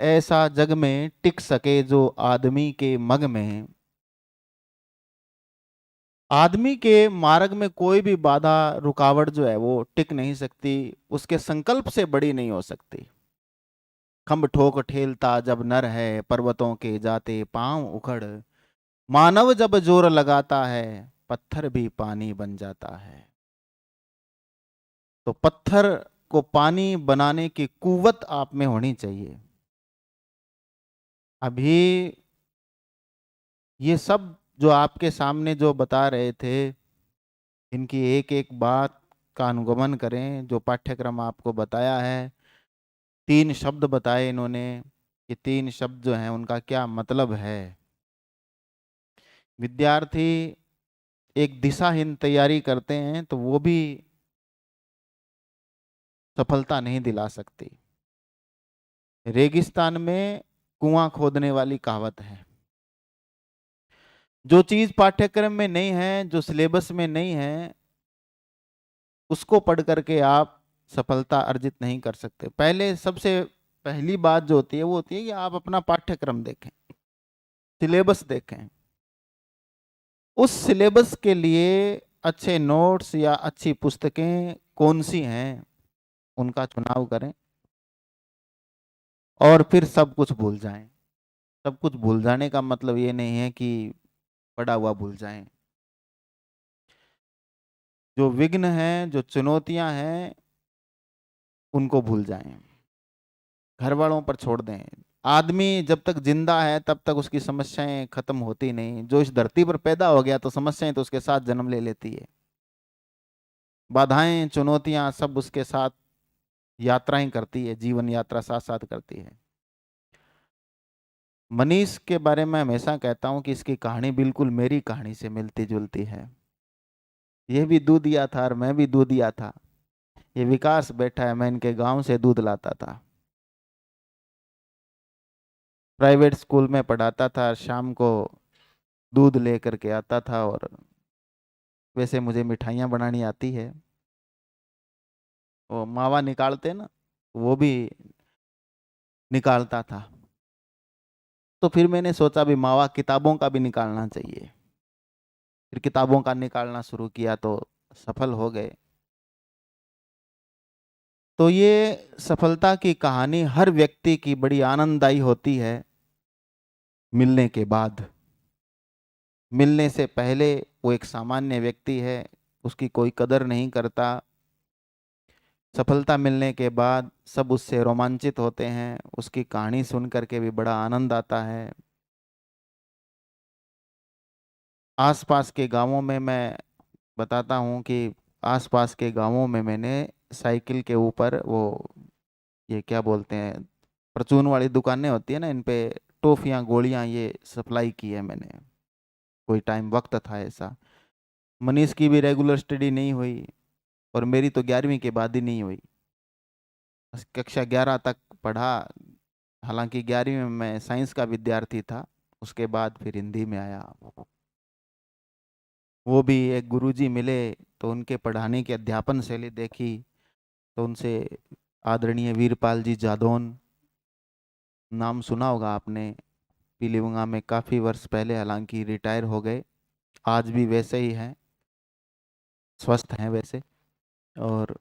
ऐसा जग में टिक सके जो आदमी के मग में। आदमी के मार्ग में कोई भी बाधा रुकावट जो है वो टिक नहीं सकती, उसके संकल्प से बड़ी नहीं हो सकती। खम्भ ठोक ठेलता जब नर है, पर्वतों के जाते पांव उखड़। मानव जब जोर लगाता है, पत्थर भी पानी बन जाता है। तो पत्थर को पानी बनाने की कुव्वत आप में होनी चाहिए। अभी ये सब जो आपके सामने जो बता रहे थे, इनकी एक एक बात का अनुगमन करें। जो पाठ्यक्रम आपको बताया है, 3 शब्द बताए इन्होंने, ये 3 शब्द जो हैं उनका क्या मतलब है। विद्यार्थी एक दिशाहीन तैयारी करते हैं तो वो भी सफलता नहीं दिला सकती। रेगिस्तान में कुआं खोदने वाली कहावत है। जो चीज पाठ्यक्रम में नहीं है, जो सिलेबस में नहीं है, उसको पढ़ करके आप सफलता अर्जित नहीं कर सकते। पहले सबसे पहली बात जो होती है वो होती है कि आप अपना पाठ्यक्रम देखें, सिलेबस देखें। उस सिलेबस के लिए अच्छे नोट्स या अच्छी पुस्तकें कौन सी हैं, उनका चुनाव करें और फिर सब कुछ भूल जाएं। सब कुछ भूल जाने का मतलब ये नहीं है कि पढ़ा हुआ भूल जाएं। जो विघ्न हैं, जो चुनौतियां हैं, उनको भूल जाएं, घर वालों पर छोड़ दें। आदमी जब तक जिंदा है तब तक उसकी समस्याएं खत्म होती नहीं। जो इस धरती पर पैदा हो गया तो समस्याएं तो उसके साथ जन्म ले लेती है। बाधाएं चुनौतियां सब उसके साथ यात्राएं करती है, जीवन यात्रा साथ साथ करती है। मनीष के बारे में हमेशा कहता हूं कि इसकी कहानी बिल्कुल मेरी कहानी से मिलती जुलती है। यह भी दूधिया था और मैं भी दूधिया था। ये विकास बैठा है, मैं इनके गांव से दूध लाता था, प्राइवेट स्कूल में पढ़ाता था, शाम को दूध लेकर के आता था। और वैसे मुझे मिठाइयाँ बनानी आती है। वो मावा निकालते ना, वो भी निकालता था। तो फिर मैंने सोचा भी मावा किताबों का भी निकालना चाहिए। फिर किताबों का निकालना शुरू किया तो सफल हो गए। तो ये सफलता की कहानी हर व्यक्ति की बड़ी आनंददायी होती है मिलने के बाद। मिलने से पहले वो एक सामान्य व्यक्ति है, उसकी कोई कदर नहीं करता। सफलता मिलने के बाद सब उससे रोमांचित होते हैं, उसकी कहानी सुन करके भी बड़ा आनंद आता है। आसपास के गांवों में मैं बताता हूँ कि आसपास के गांवों में मैंने साइकिल के ऊपर वो, ये क्या बोलते हैं, परचून वाली दुकानें होती है ना, इन पे टॉफियाँ गोलियाँ ये सप्लाई की है मैंने। कोई टाइम वक्त था ऐसा। मनीष की भी रेगुलर स्टडी नहीं हुई और मेरी तो 11वीं के बाद ही नहीं हुई। बस कक्षा 11 तक पढ़ा। हालांकि 11वीं में मैं साइंस का विद्यार्थी था, उसके बाद फिर हिंदी में आया। वो भी एक गुरुजी मिले तो उनके पढ़ाने की अध्यापन शैली देखी तो उनसे, आदरणीय वीरपाल जी जादौन, नाम सुना होगा आपने, पीलीभंगा में काफ़ी वर्ष पहले, हालांकि रिटायर हो गए। आज भी वैसे ही हैं, स्वस्थ हैं वैसे। और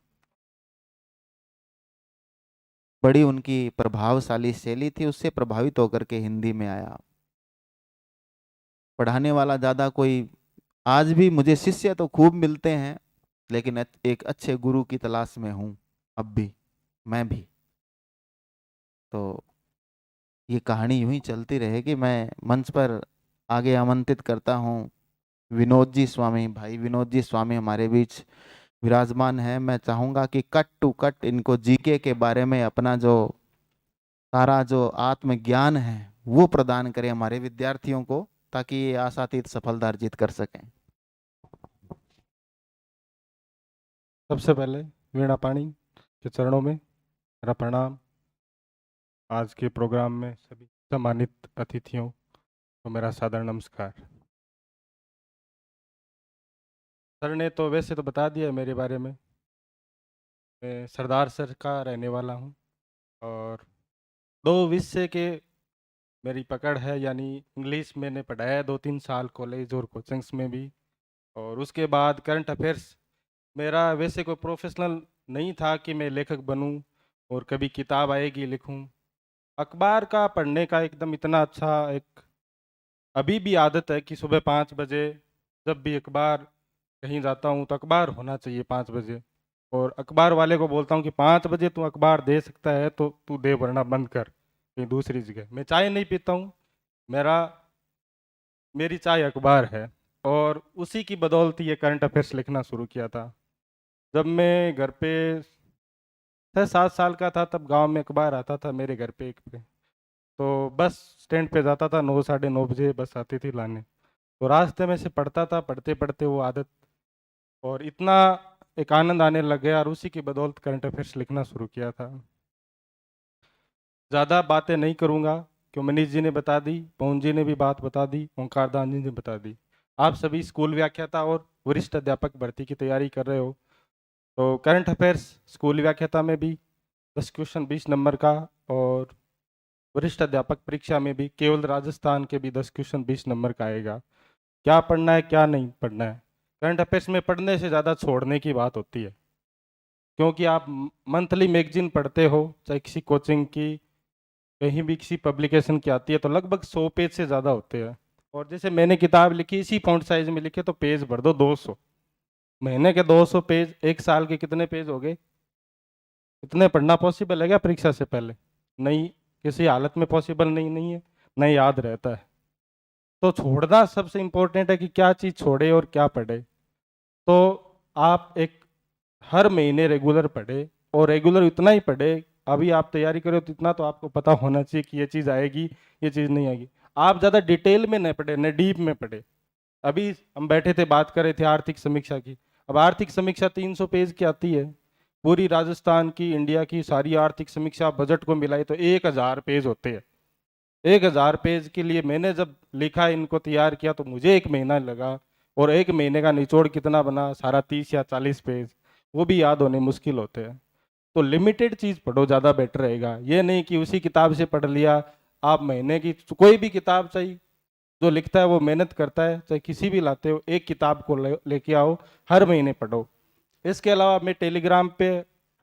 बड़ी उनकी प्रभावशाली शैली थी, उससे प्रभावित होकर के हिंदी में आया। पढ़ाने वाला ज़्यादा कोई, आज भी मुझे शिष्य तो खूब मिलते हैं, लेकिन एक अच्छे गुरु की तलाश में हूँ अब भी, मैं भी। तो ये कहानी यूं ही चलती रहेगी। मैं मंच पर आगे आमंत्रित करता हूँ विनोद जी स्वामी, भाई विनोद जी स्वामी हमारे बीच विराजमान है। मैं चाहूँगा कि कट टू कट इनको जीके के बारे में अपना जो सारा जो आत्मज्ञान है वो प्रदान करें हमारे विद्यार्थियों को, ताकि ये आशातीत सफलता अर्जित कर सकें। सबसे पहले वीणा पाणी के चरणों में मेरा प्रणाम। आज के प्रोग्राम में सभी सम्मानित अतिथियों को मेरा सादर नमस्कार। सर ने तो वैसे तो बता दिया मेरे बारे में। मैं सरदार सर का रहने वाला हूँ और दो विषय के मेरी पकड़ है, यानी इंग्लिश मैंने पढ़ाया है 2-3 साल कॉलेज और कोचिंग्स में भी, और उसके बाद करंट अफेयर्स। मेरा वैसे कोई प्रोफेशनल नहीं था कि मैं लेखक बनूं और कभी किताब आएगी लिखूं। अखबार का पढ़ने का एकदम इतना अच्छा एक अभी भी आदत है कि सुबह 5 बजे जब भी अखबार कहीं जाता हूँ तो अखबार होना चाहिए 5 बजे। और अखबार वाले को बोलता हूँ कि 5 बजे तू अखबार दे सकता है तो तू दे, वरना बंद कर कहीं दूसरी जगह। मैं चाय नहीं पीता हूँ, मेरा मेरी चाय अखबार है। और उसी की बदौलत ये करंट अफेयर्स लिखना शुरू किया था। जब मैं घर पे 6-7 साल का था तब गांव में अखबार आता था मेरे घर पे एक पे, तो बस स्टैंड पे जाता था, 9-9:30 बजे बस आती थी लाने। तो रास्ते में से पढ़ता था, पढ़ते पढ़ते वो आदत और इतना एक आनंद आने लग गया, और उसी की बदौलत करंट अफेयर्स लिखना शुरू किया था। ज़्यादा बातें नहीं करूँगा क्यों, मनीष जी ने बता दी, पवन जी ने भी बात बता दी, ओंकार दास जी ने बता दी। आप सभी स्कूल व्याख्याता और वरिष्ठ अध्यापक भर्ती की तैयारी कर रहे हो, तो करंट अफेयर्स स्कूल व्याख्याता में भी 10 क्वेश्चन 20 नंबर का, और वरिष्ठ अध्यापक परीक्षा में भी केवल राजस्थान के भी 10 क्वेश्चन 20 नंबर का आएगा। क्या पढ़ना है क्या नहीं पढ़ना है, करंट अफेयर्स में पढ़ने से ज़्यादा छोड़ने की बात होती है। क्योंकि आप मंथली मैगजीन पढ़ते हो, चाहे किसी कोचिंग की, कहीं भी किसी पब्लिकेशन की आती है, तो लगभग 100 पेज से ज़्यादा होते हैं। और जैसे मैंने किताब लिखी इसी फॉन्ट साइज में लिखे तो पेज भर दो 200। महीने के 200 पेज, एक साल के कितने पेज हो गए? इतने पढ़ना पॉसिबल है क्या परीक्षा से पहले? नहीं, किसी हालत में पॉसिबल नहीं है, नहीं याद रहता है। तो छोड़ना सबसे इम्पोर्टेंट है कि क्या चीज़ छोड़े और क्या पढ़े। तो आप एक हर महीने रेगुलर पढ़े, और रेगुलर इतना ही पढ़े, अभी आप तैयारी करो तो इतना तो आपको पता होना चाहिए कि ये चीज़ आएगी, ये चीज़ नहीं आएगी। आप ज़्यादा डिटेल में न पढ़े, न डीप में पढ़े। अभी हम बैठे थे, बात कर रहे थे आर्थिक समीक्षा की। अब आर्थिक समीक्षा 300 पेज की आती है, पूरी राजस्थान की, इंडिया की सारी आर्थिक समीक्षा बजट को मिलाई तो 1000 पेज होते हैं। 1000 पेज के लिए मैंने जब लिखा, इनको तैयार किया, तो मुझे 1 महीना लगा। और 1 महीने का निचोड़ कितना बना, सारा 30 या 40 पेज, वो भी याद होने मुश्किल होते हैं। तो लिमिटेड चीज़ पढ़ो, ज़्यादा बेटर रहेगा। ये नहीं कि उसी किताब से पढ़ लिया। आप महीने की कोई भी किताब चाहिए, जो लिखता है वो मेहनत करता है, चाहे किसी भी लाते हो, एक किताब को लेके आओ, हर महीने पढ़ो। इसके अलावा मैं टेलीग्राम पे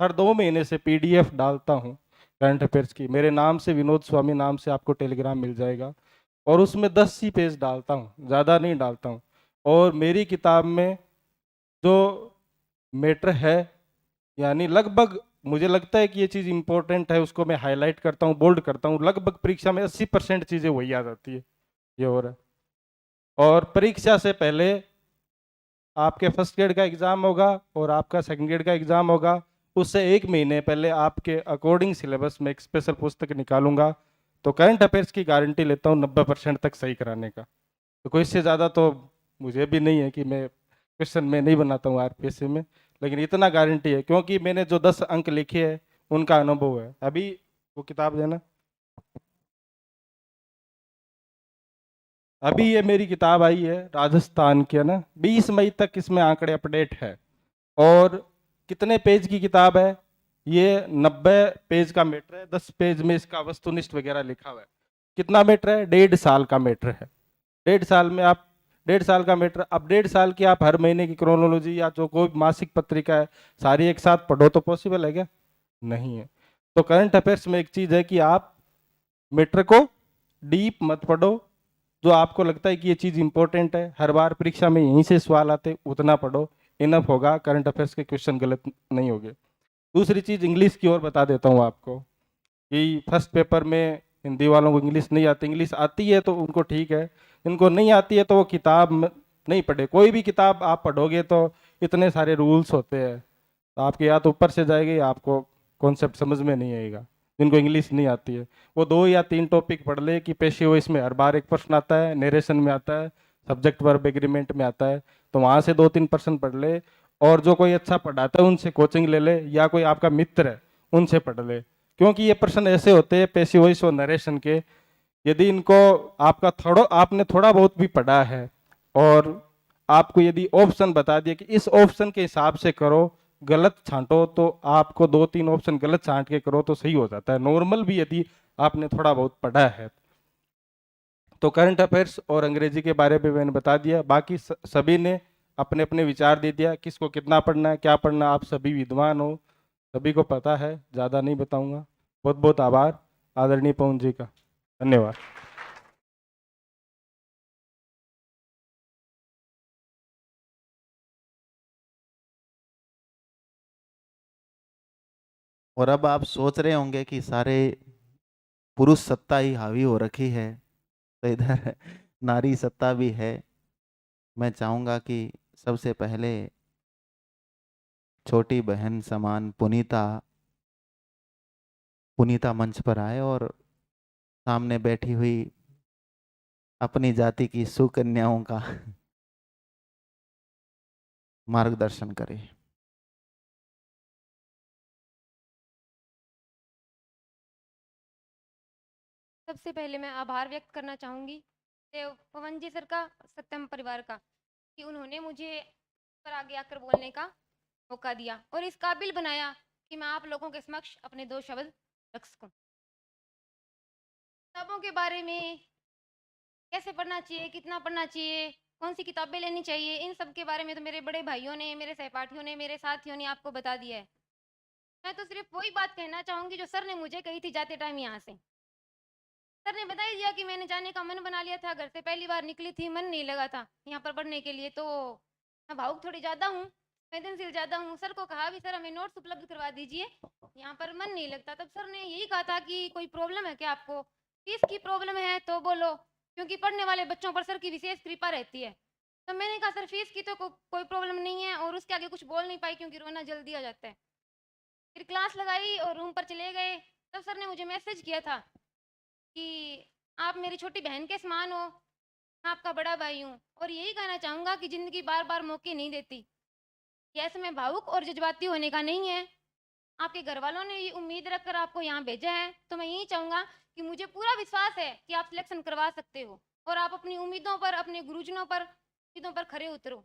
हर 2 महीने से पीडीएफ डालता हूँ करंट अफेयर्स की। मेरे नाम से, विनोद स्वामी नाम से आपको टेलीग्राम मिल जाएगा, और उसमें 10 ही पेज डालता हूँ, ज़्यादा नहीं डालता हूँ। और मेरी किताब में जो मैटर है, यानी लगभग मुझे लगता है कि ये चीज़ इंपॉर्टेंट है, उसको मैं हाईलाइट करता हूँ, बोल्ड करता हूँ, लगभग परीक्षा में 80% चीज़ें वही आ जाती है। ये हो रहा है। और परीक्षा से पहले आपके फर्स्ट ग्रेड का एग्ज़ाम होगा और आपका सेकंड ग्रेड का एग्ज़ाम होगा, उससे 1 महीने पहले आपके अकॉर्डिंग सिलेबस में एक स्पेशल पुस्तक निकालूंगा। तो करंट अफेयर्स की गारंटी लेता हूँ 90% तक सही कराने का। तो कोई इससे ज़्यादा तो मुझे भी नहीं है कि मैं क्वेश्चन में नहीं बनाता हूँ आरपीएससी में, लेकिन इतना गारंटी है क्योंकि मैंने जो 10 अंक लिखे हैं उनका अनुभव है। अभी वो किताब देना, अभी ये मेरी किताब आई है राजस्थान की, है ना, 20 मई तक इसमें आंकड़े अपडेट है। और कितने पेज की किताब है? ये 90 पेज का मैटर है, 10 पेज में इसका वस्तुनिष्ठ वगैरह लिखा हुआ है। कितना मैटर है? 1.5 साल का मैटर है। 1.5 साल में आप, 1.5 साल का मैटर, अब 1.5 साल की आप हर महीने की क्रोनोलॉजी या जो कोई मासिक पत्रिका है सारी एक साथ पढ़ो तो पॉसिबल है क्या? नहीं है। तो करंट अफेयर्स में एक चीज है कि आप मैटर को डीप मत पढ़ो, जो आपको लगता है कि ये चीज़ इंपॉर्टेंट है, हर बार परीक्षा में यहीं से सवाल आते, उतना पढ़ो, इनफ होगा, करंट अफेयर्स के क्वेश्चन गलत नहीं होंगे। दूसरी चीज़ इंग्लिश की ओर बता देता हूँ आपको कि फर्स्ट पेपर में हिंदी वालों को इंग्लिश नहीं आती, इंग्लिश आती है तो उनको ठीक है, इनको नहीं आती है तो वो किताब नहीं पढ़े। कोई भी किताब आप पढ़ोगे तो इतने सारे रूल्स होते हैं, तो आपके या तो ऊपर से जाएगी या आपको कॉन्सेप्ट समझ में नहीं आएगा। जिनको इंग्लिश नहीं आती है वो 2 या 3 टॉपिक पढ़ ले कि पेशी हो, इसमें हर बार एक प्रश्न आता है, नरेशन में आता है, सब्जेक्ट वर्ब एग्रीमेंट में आता है, तो वहाँ से 2-3 प्रश्न पढ़ ले। और जो कोई अच्छा पढ़ाता है उनसे कोचिंग ले ले, या कोई आपका मित्र है उनसे पढ़ ले, क्योंकि ये प्रश्न ऐसे होते हैं पेशी वॉइस और नरेशन के। यदि इनको आपने थोड़ा बहुत भी पढ़ा है और आपको यदि ऑप्शन बता दिया कि इस ऑप्शन के हिसाब से करो, गलत छांटो, तो आपको 2-3 ऑप्शन गलत छांट के करो तो सही हो जाता है। नॉर्मल भी यदि आपने थोड़ा बहुत पढ़ा है। तो करंट अफेयर्स और अंग्रेजी के बारे में मैंने बता दिया, बाकी सभी ने अपने अपने विचार दे दिया, किसको कितना पढ़ना है, क्या पढ़ना है। आप सभी विद्वान हो, सभी को पता है, ज़्यादा नहीं बताऊंगा। बहुत बहुत आभार आदरणीय पवन जी का। धन्यवाद। और अब आप सोच रहे होंगे कि सारे पुरुष सत्ता ही हावी हो रखी है, तो इधर नारी सत्ता भी है। मैं चाहूंगा कि सबसे पहले छोटी बहन समान पुनीता पुनीता मंच पर आए और सामने बैठी हुई अपनी जाति की सुकन्याओं का मार्गदर्शन करे। सबसे पहले मैं आभार व्यक्त करना चाहूँगी देव पवन जी सर का, सत्यम परिवार का, कि उन्होंने मुझे पर आगे आकर बोलने का मौका दिया और इस काबिल बनाया कि मैं आप लोगों के समक्ष अपने दो शब्द रख सकूं। किताबों के बारे में, कैसे पढ़ना चाहिए, कितना पढ़ना चाहिए, कौन सी किताबें लेनी चाहिए, इन सब के बारे में तो मेरे बड़े भाइयों ने, मेरे सहपाठियों ने, मेरे साथियों ने आपको बता दिया है। मैं तो सिर्फ वही बात कहना चाहूँगी जो सर ने मुझे कही थी जाते टाइम यहाँ से। सर ने बता ही दिया कि मैंने जाने का मन बना लिया था, घर से पहली बार निकली थी, मन नहीं लगा था यहाँ पर पढ़ने के लिए। तो मैं भावुक थोड़ी ज़्यादा हूँ, संवेदनशील ज़्यादा हूँ। सर को कहा भी सर हमें नोट्स उपलब्ध करवा दीजिए, यहाँ पर मन नहीं लगता। तब सर ने यही कहा था कि कोई प्रॉब्लम है क्या आपको, फीस की प्रॉब्लम है तो बोलो, क्योंकि पढ़ने वाले बच्चों पर सर की विशेष कृपा रहती है। तो मैंने कहा सर फीस की तो कोई प्रॉब्लम नहीं है, और उसके आगे कुछ बोल नहीं पाई क्योंकि रोना जल्दी आ जाता है। फिर क्लास लगाई और रूम पर चले गए। तब सर ने मुझे मैसेज किया था कि आप मेरी छोटी बहन के समान हो, मैं आपका बड़ा भाई हूँ, और यही कहना चाहूँगा कि ज़िंदगी बार बार मौके नहीं देती। यह समय भावुक और जज्बाती होने का नहीं है। आपके घर वालों ने ये उम्मीद रखकर आपको यहाँ भेजा है, तो मैं यही चाहूँगा कि मुझे पूरा विश्वास है कि आप सिलेक्शन करवा सकते हो, और आप अपनी उम्मीदों पर, अपने गुरुजनों पर, उम्मीदों पर खरे उतरो।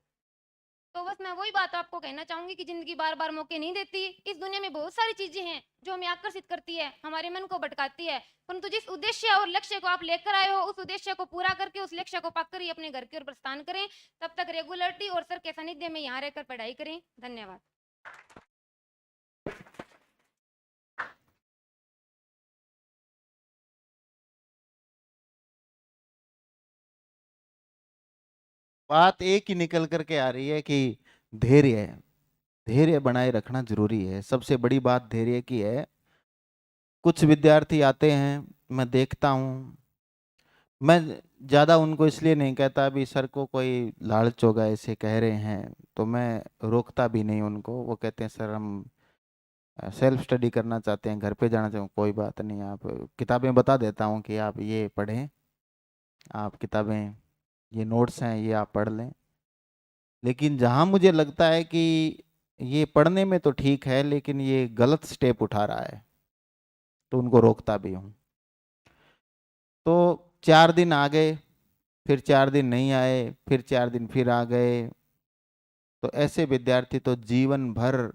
तो बस मैं वही बात आपको कहना चाहूंगी कि जिंदगी बार बार मौके नहीं देती। इस दुनिया में बहुत सारी चीजें हैं जो हमें आकर्षित करती है, हमारे मन को भटकाती है, परंतु जिस उद्देश्य और लक्ष्य को आप लेकर आए हो, उस उद्देश्य को पूरा करके, उस लक्ष्य को पाकर ही अपने घर की ओर प्रस्थान करें। तब तक रेगुलरिटी और सर के सानिध्य में यहाँ रहकर पढ़ाई करें। धन्यवाद। बात एक ही निकल करके आ रही है कि धैर्य धैर्य बनाए रखना जरूरी है। सबसे बड़ी बात धैर्य की है। कुछ विद्यार्थी आते हैं, मैं देखता हूँ, मैं ज़्यादा उनको इसलिए नहीं कहता अभी सर को कोई लालच होगा ऐसे कह रहे हैं, तो मैं रोकता भी नहीं उनको। वो कहते हैं सर हम सेल्फ स्टडी करना चाहते हैं, घर पे जाना चाहते हैं। कोई बात नहीं, आप किताबें बता देता हूँ कि आप ये पढ़ें, आप किताबें, ये नोट्स हैं, ये आप पढ़ लें। लेकिन जहाँ मुझे लगता है कि ये पढ़ने में तो ठीक है लेकिन ये गलत स्टेप उठा रहा है, तो उनको रोकता भी हूँ। तो 4 दिन आ गए, फिर 4 दिन नहीं आए, फिर 4 दिन फिर आ गए, तो ऐसे विद्यार्थी तो जीवन भर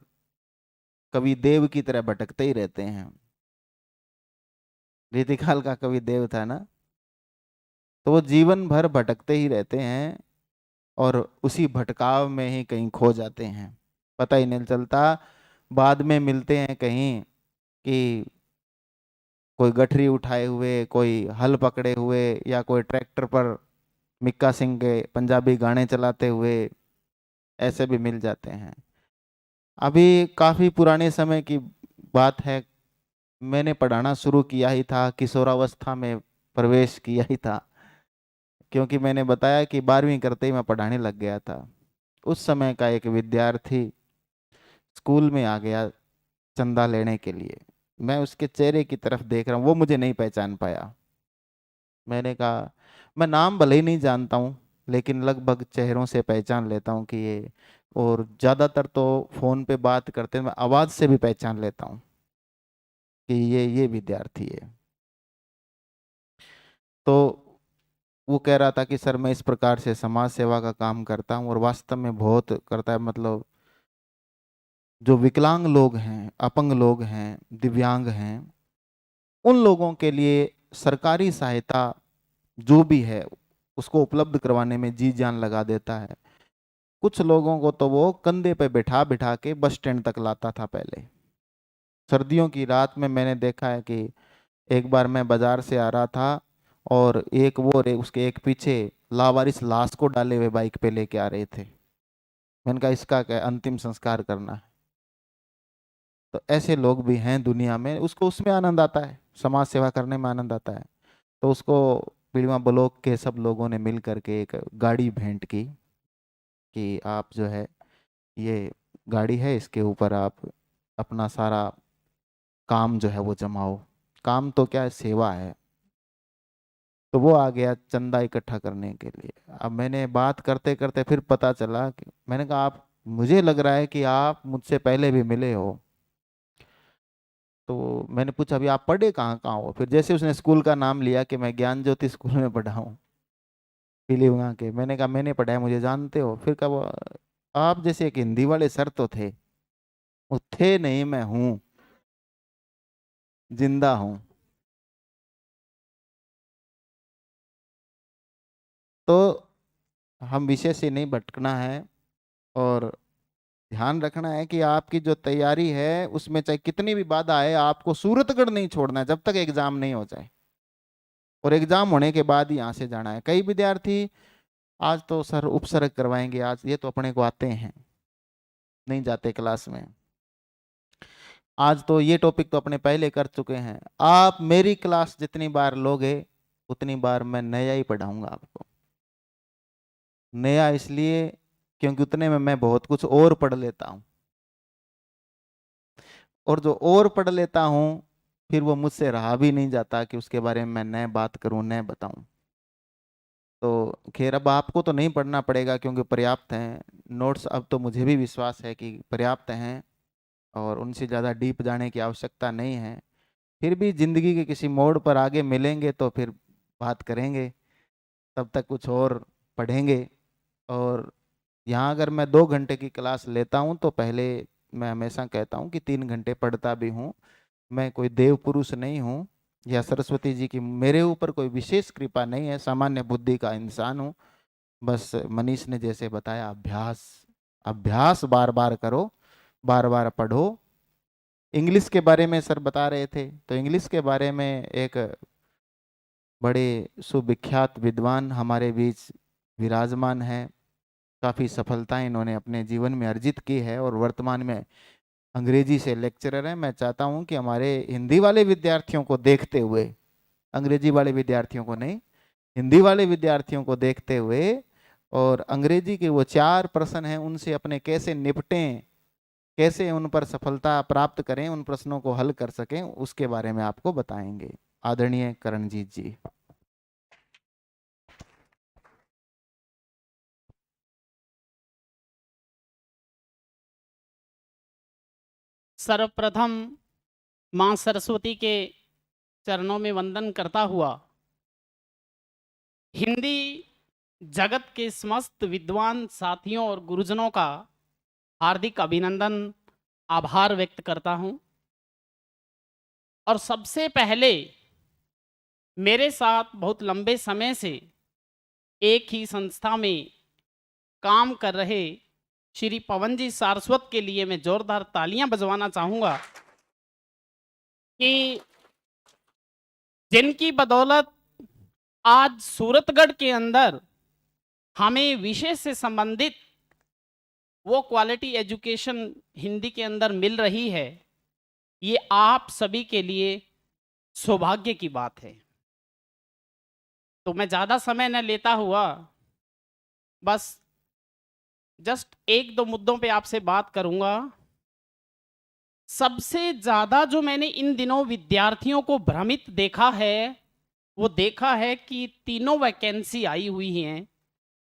कवि देव की तरह भटकते ही रहते हैं। रीतिकाल का कवि देव था ना, तो वो जीवन भर भटकते ही रहते हैं और उसी भटकाव में ही कहीं खो जाते हैं, पता ही नहीं चलता। बाद में मिलते हैं कहीं कि कोई गठरी उठाए हुए, कोई हल पकड़े हुए, या कोई ट्रैक्टर पर मिक्का सिंह के पंजाबी गाने चलाते हुए, ऐसे भी मिल जाते हैं। अभी काफ़ी पुराने समय की बात है, मैंने पढ़ाना शुरू किया ही था, किशोरावस्था में प्रवेश किया ही था, क्योंकि मैंने बताया कि 12वीं करते ही मैं पढ़ाने लग गया था। उस समय का एक विद्यार्थी स्कूल में आ गया चंदा लेने के लिए। मैं उसके चेहरे की तरफ देख रहा हूँ, वो मुझे नहीं पहचान पाया। मैंने कहा, मैं नाम भले ही नहीं जानता हूँ लेकिन लगभग चेहरों से पहचान लेता हूँ कि ये, और ज़्यादातर तो फ़ोन पे बात करते हैं, मैं आवाज़ से भी पहचान लेता हूँ कि ये विद्यार्थी है। तो वो कह रहा था कि सर मैं इस प्रकार से समाज सेवा का काम करता हूँ, और वास्तव में बहुत करता है। मतलब जो विकलांग लोग हैं, अपंग लोग हैं, दिव्यांग हैं, उन लोगों के लिए सरकारी सहायता जो भी है उसको उपलब्ध करवाने में जी जान लगा देता है। कुछ लोगों को तो वो कंधे पे बिठा बिठा के बस स्टैंड तक लाता था। पहले सर्दियों की रात में मैंने देखा है कि एक बार मैं बाजार से आ रहा था और एक वो उसके एक पीछे लावारिस लाश को डाले हुए बाइक पे लेके आ रहे थे। मैंने कहा इसका क्या अंतिम संस्कार करना है। तो ऐसे लोग भी हैं दुनिया में, उसको उसमें आनंद आता है, समाज सेवा करने में आनंद आता है। तो उसको पीड़िमा ब्लॉक के सब लोगों ने मिल करके एक गाड़ी भेंट की कि आप जो है ये गाड़ी है, इसके ऊपर आप अपना सारा काम जो है वो जमाओ। काम तो क्या है, सेवा है। तो वो आ गया चंदा इकट्ठा करने के लिए। अब मैंने बात करते करते फिर पता चला कि मैंने कहा आप, मुझे लग रहा है कि आप मुझसे पहले भी मिले हो। तो मैंने पूछा अभी आप पढ़े कहाँ कहाँ हो। फिर जैसे उसने स्कूल का नाम लिया कि मैं ज्ञान ज्योति स्कूल में पढ़ा हूँ पीलीभीम के। मैंने कहा मैंने पढ़ा है, मुझे जानते हो। फिर कहा वो, आप जैसे एक हिंदी वाले सर तो थे। वो थे नहीं, मैं हूँ, जिंदा हूँ। तो हम विषय से नहीं भटकना है और ध्यान रखना है कि आपकी जो तैयारी है उसमें चाहे कितनी भी बाधा आए, आपको सूरतगढ़ नहीं छोड़ना है जब तक एग्जाम नहीं हो जाए। और एग्जाम होने के बाद ही यहाँ से जाना है। कई विद्यार्थी आज तो सर उपसर्ग करवाएंगे, आज ये तो अपने को आते हैं, नहीं जाते क्लास में। आज तो ये टॉपिक तो अपने पहले कर चुके हैं। आप मेरी क्लास जितनी बार लोगे उतनी बार मैं नया ही पढ़ाऊंगा आपको। नया इसलिए क्योंकि उतने में मैं बहुत कुछ और पढ़ लेता हूं, और जो और पढ़ लेता हूं फिर वो मुझसे रहा भी नहीं जाता कि उसके बारे में मैं नए बात करूं, नए बताऊं। तो खैर अब आपको तो नहीं पढ़ना पड़ेगा क्योंकि पर्याप्त हैं नोट्स। अब तो मुझे भी विश्वास है कि पर्याप्त हैं और उनसे ज़्यादा डीप जाने की आवश्यकता नहीं है। फिर भी ज़िंदगी के किसी मोड़ पर आगे मिलेंगे तो फिर बात करेंगे, तब तक कुछ और पढ़ेंगे। और यहाँ अगर मैं 2 घंटे की क्लास लेता हूँ तो पहले मैं हमेशा कहता हूँ कि 3 घंटे पढ़ता भी हूँ। मैं कोई देव पुरुष नहीं हूँ या सरस्वती जी की मेरे ऊपर कोई विशेष कृपा नहीं है, सामान्य बुद्धि का इंसान हूँ। बस मनीष ने जैसे बताया, अभ्यास अभ्यास बार बार करो, बार बार पढ़ो। इंग्लिश के बारे में सर बता रहे थे, तो इंग्लिश के बारे में एक बड़े सुविख्यात विद्वान हमारे बीच विराजमान हैं। काफ़ी सफलताएं इन्होंने अपने जीवन में अर्जित की है और वर्तमान में अंग्रेजी से लेक्चरर हैं। मैं चाहता हूं कि हमारे हिंदी वाले विद्यार्थियों को देखते हुए, अंग्रेजी वाले विद्यार्थियों को नहीं, हिंदी वाले विद्यार्थियों को देखते हुए और अंग्रेजी के वो 4 प्रश्न हैं उनसे अपने कैसे निपटें, कैसे उन पर सफलता प्राप्त करें, उन प्रश्नों को हल कर सकें, उसके बारे में आपको बताएंगे आदरणीय करणजीत जी। सर्वप्रथम मां सरस्वती के चरणों में वंदन करता हुआ हिंदी जगत के समस्त विद्वान साथियों और गुरुजनों का हार्दिक अभिनंदन, आभार व्यक्त करता हूं। और सबसे पहले मेरे साथ बहुत लंबे समय से एक ही संस्था में काम कर रहे श्री पवन जी सारस्वत के लिए मैं जोरदार तालियां बजवाना चाहूंगा कि जिनकी बदौलत आज सूरतगढ़ के अंदर हमें विषय से संबंधित वो क्वालिटी एजुकेशन हिंदी के अंदर मिल रही है। ये आप सभी के लिए सौभाग्य की बात है। तो मैं ज़्यादा समय न लेता हुआ बस जस्ट 1-2 मुद्दों पे आपसे बात करूंगा। सबसे ज़्यादा जो मैंने इन दिनों विद्यार्थियों को भ्रमित देखा है वो देखा है कि तीनों वैकेंसी आई हुई हैं।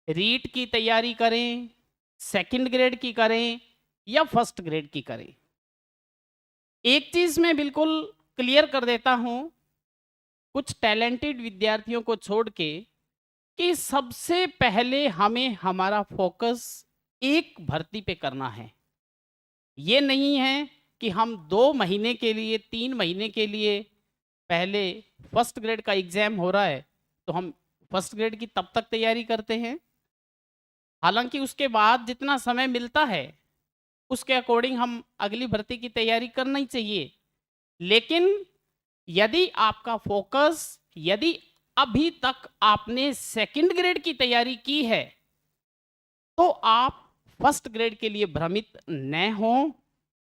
रीट की तैयारी करें, सेकंड ग्रेड की करें या फर्स्ट ग्रेड की करें। एक चीज़ मैं बिल्कुल क्लियर कर देता हूं, कुछ टैलेंटेड विद्यार्थियों को छोड़ के, कि सबसे पहले हमें हमारा फोकस एक भर्ती पे करना है। ये नहीं है कि हम 2 महीने के लिए, 3 महीने के लिए पहले फर्स्ट ग्रेड का एग्जाम हो रहा है तो हम फर्स्ट ग्रेड की तब तक तैयारी करते हैं। हालांकि उसके बाद जितना समय मिलता है उसके अकॉर्डिंग हम अगली भर्ती की तैयारी करना ही चाहिए। लेकिन यदि आपका फोकस, यदि अभी तक आपने सेकंड ग्रेड की तैयारी की है तो आप फर्स्ट ग्रेड के लिए भ्रमित न हो।